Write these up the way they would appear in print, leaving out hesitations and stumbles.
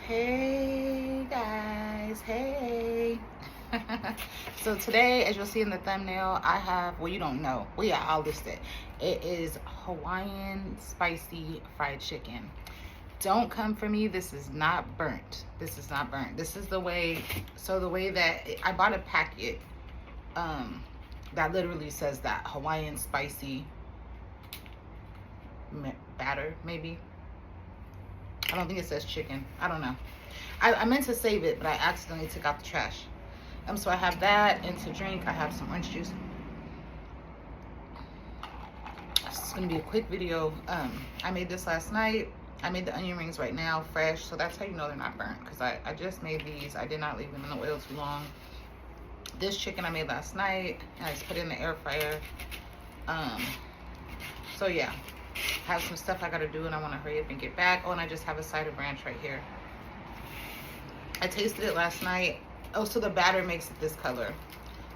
Hey guys, hey. So today, as you'll see in the thumbnail, I have, well, you don't know. Well, yeah, I'll list it. It is Hawaiian spicy fried chicken. Don't come for me. This is not burnt. This is not burnt. This is the way, so the way that I bought a packet that literally says that Hawaiian spicy batter, maybe. I don't think it says chicken. I don't know. I meant to save it, but I accidentally took out the trash. So I have that, and to drink, I have some orange juice. This is gonna be a quick video. I made this last night. I made the onion rings right now, fresh. So that's how you know they're not burnt, because I just made these. I did not leave them in the oil too long. This chicken I made last night, and I just put it in the air fryer. So yeah. Have some stuff I gotta do, and I want to hurry up and get back. Oh, and I just have a side of ranch right here. I tasted it last night. Oh, so the batter makes it this color.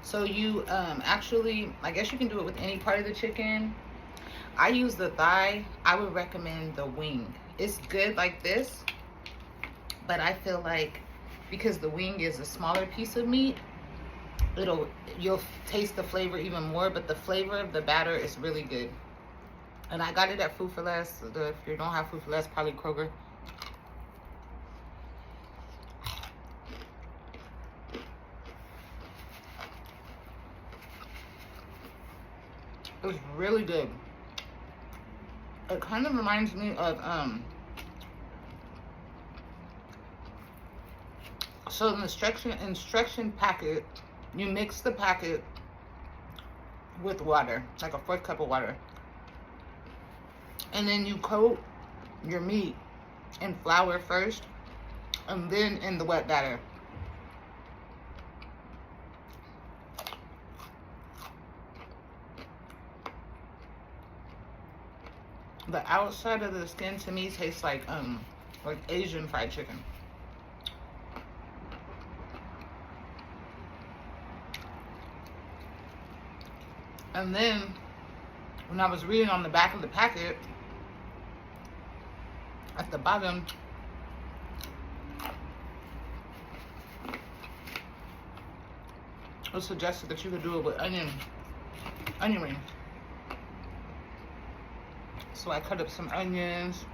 So you actually, I guess you can do it with any part of the chicken. I use the thigh. I would recommend the wing. It's good like this, but I feel like because the wing is a smaller piece of meat, you'll taste the flavor even more, but the flavor of the batter is really good. And I got it at Food for Less. If you don't have Food for Less, probably Kroger. It's really good. It kind of reminds me of so in the instruction packet, you mix the packet with water, like a 4th cup of water. And then you coat your meat in flour first, and then in the wet batter. The outside of the skin to me tastes like Asian fried chicken. And then when I was reading on the back of the packet, at the bottom, it suggested that you could do it with onion rings. So I cut up some onions,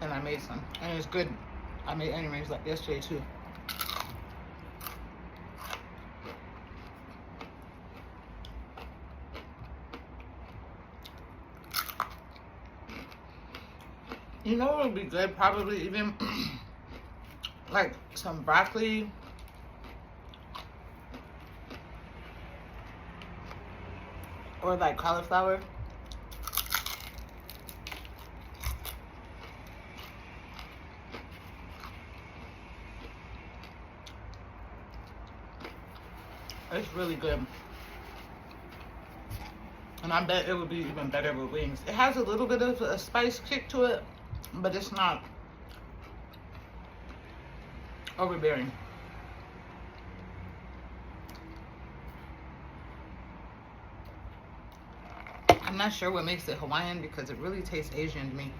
and I made some, and it's good. I made onion rings like yesterday too. You know what would be good? Probably even like some broccoli or like cauliflower. It's really good. And I bet it would be even better with wings. It has a little bit of a spice kick to it, but it's not overbearing. I'm not sure what makes it Hawaiian because it really tastes Asian to me.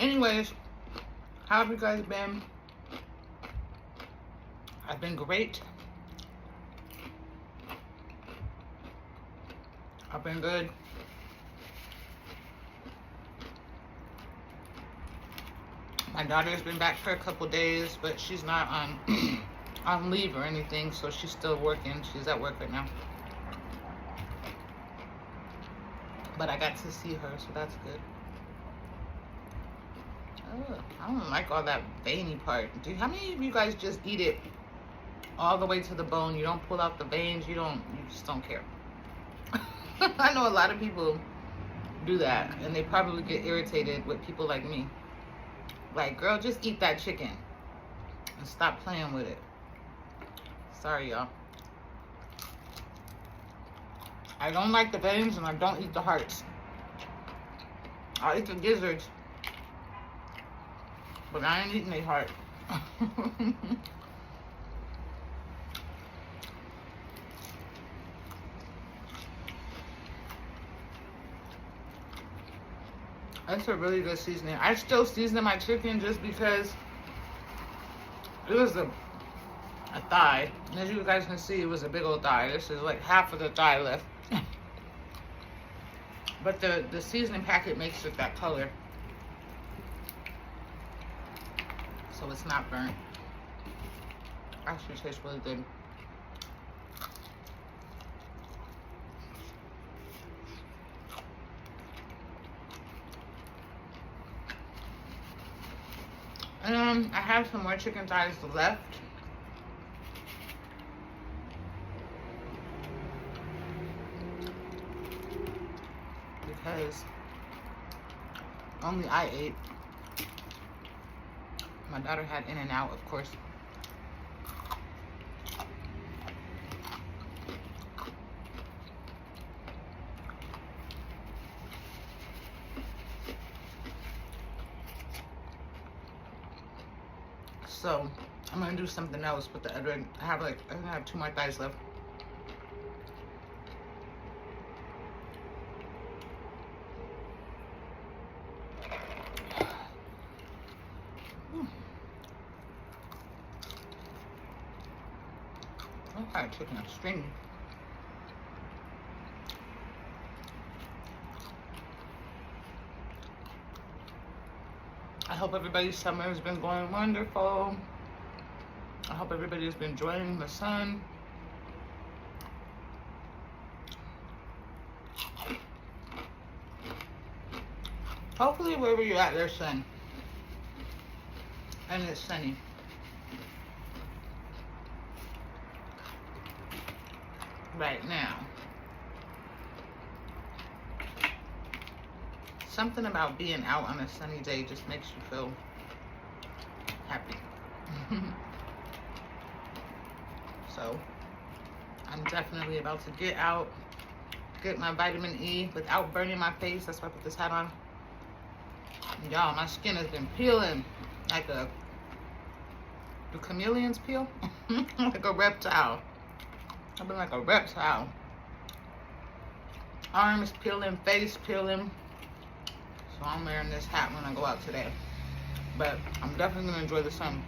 Anyways, how have you guys been? I've been great. I've been good. My daughter's been back for a couple days, but she's not on leave or anything, so she's still working. She's at work right now. But I got to see her, so that's good. Oh, I don't like all that veiny part. How many of you guys just eat it all the way to the bone? You don't pull out the veins. You just don't care. I know a lot of people do that, and they probably get irritated with people like me. Like, girl, just eat that chicken and stop playing with it. Sorry, y'all. I don't like the veins, and I don't eat the hearts. I'll eat the gizzards, but I ain't eating a heart. That's a really good seasoning. I still season my chicken just because it was a thigh. And as you guys can see, it was a big old thigh. This is like half of the thigh left. But the seasoning packet makes it that color. So it's not burnt. Actually tastes really good. I have some more chicken thighs left. Because only I ate. My daughter had In-N-Out, of course. So I'm gonna do something else with the other. I have 2 more thighs left. That fried chicken is stringy. I hope everybody's summer has been going wonderful. I hope everybody's been enjoying the sun. Hopefully wherever you're at, there's sun. And it's sunny. Right now. Something about being out on a sunny day just makes you feel happy. So I'm definitely about to get out, get my vitamin E without burning my face. That's why I put this hat on. Y'all, my skin has been peeling like do chameleons peel? Like a reptile. I've been like a reptile. Arms peeling, face peeling. So I'm wearing this hat when I go out today. But I'm definitely gonna enjoy the sun.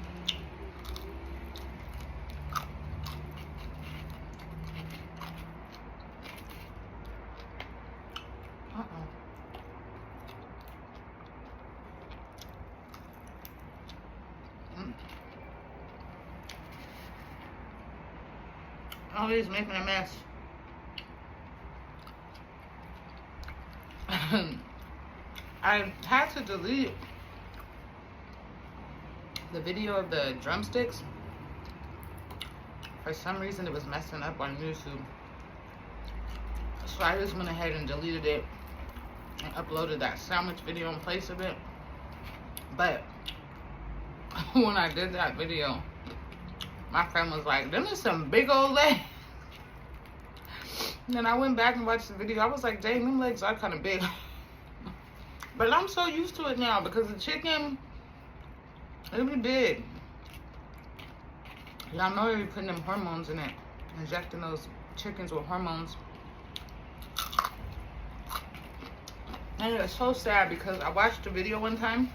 Always making a mess. I had to delete the video of the drumsticks. For some reason it was messing up on YouTube. So I just went ahead and deleted it and uploaded that sandwich video in place of it. But when I did that video, my friend was like, them is some big old legs. And then I went back and watched the video. I was like, dang, them legs are kind of big. But I'm so used to it now because the chicken, it'll be big. Y'all know they're putting them hormones in it. Injecting those chickens with hormones. And it's so sad because I watched a video one time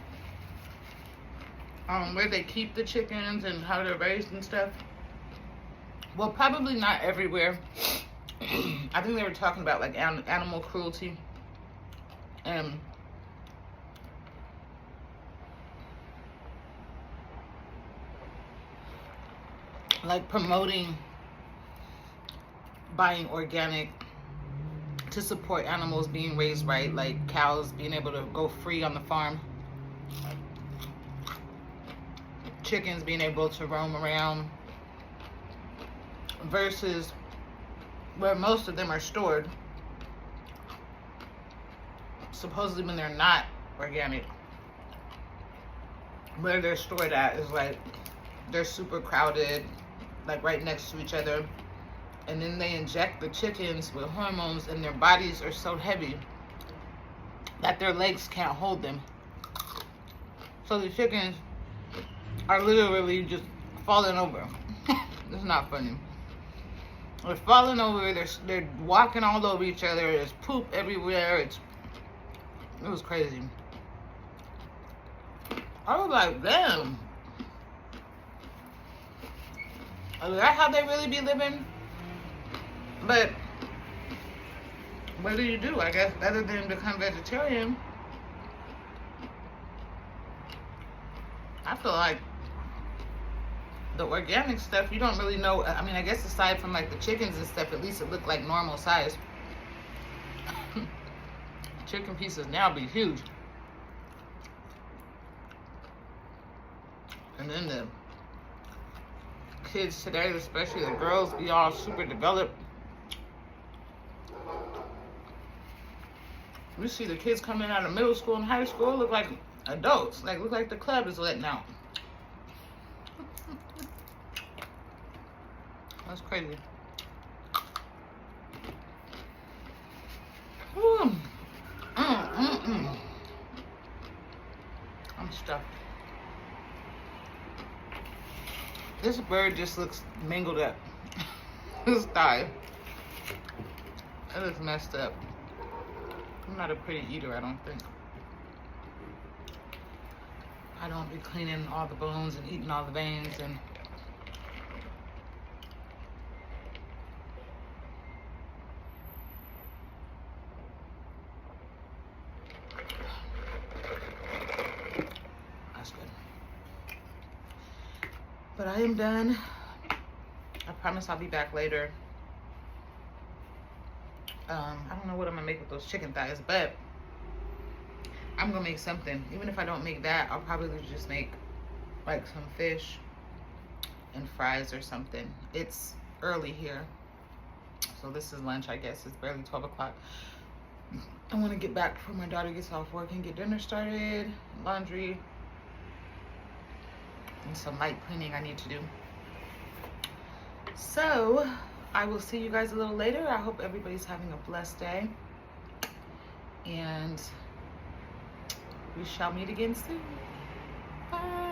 where they keep the chickens and how they're raised and stuff. Well, probably not everywhere. I think they were talking about like animal cruelty and like promoting buying organic to support animals being raised right, like cows being able to go free on the farm, chickens being able to roam around, versus where most of them are stored, supposedly when they're not organic, where they're stored at is like they're super crowded, like right next to each other, and then they inject the chickens with hormones and their bodies are so heavy that their legs can't hold them. So the chickens are literally just falling over. It's not funny. They're falling over, they're walking all over each other, there's poop everywhere, it was crazy. I was like, damn. Is that how they really be living? But what do you do? I guess other than become vegetarian, I feel like the organic stuff, you don't really know. I mean, I guess aside from like the chickens and stuff, at least it looked like normal size. Chicken pieces now be huge. And then the kids today, especially the girls, be all super developed. You see the kids coming out of middle school and high school look like adults. Like, look like the club is letting out. That's crazy. I'm stuffed. This bird just looks mangled up. His thigh. It looks messed up. I'm not a pretty eater, I don't think. I don't be cleaning all the bones and eating all the veins and that's good. But I am done. I promise I'll be back later. I don't know what I'm gonna make with those chicken thighs, but I'm gonna make something. Even if I don't make that, I'll probably just make like some fish and fries or something. It's early here, so this is lunch, I guess. It's barely 12 o'clock. I want to get back before my daughter gets off work and get dinner started, laundry, and some light cleaning I need to do. So I will see you guys a little later. I hope everybody's having a blessed day, and we shall meet again soon. Bye.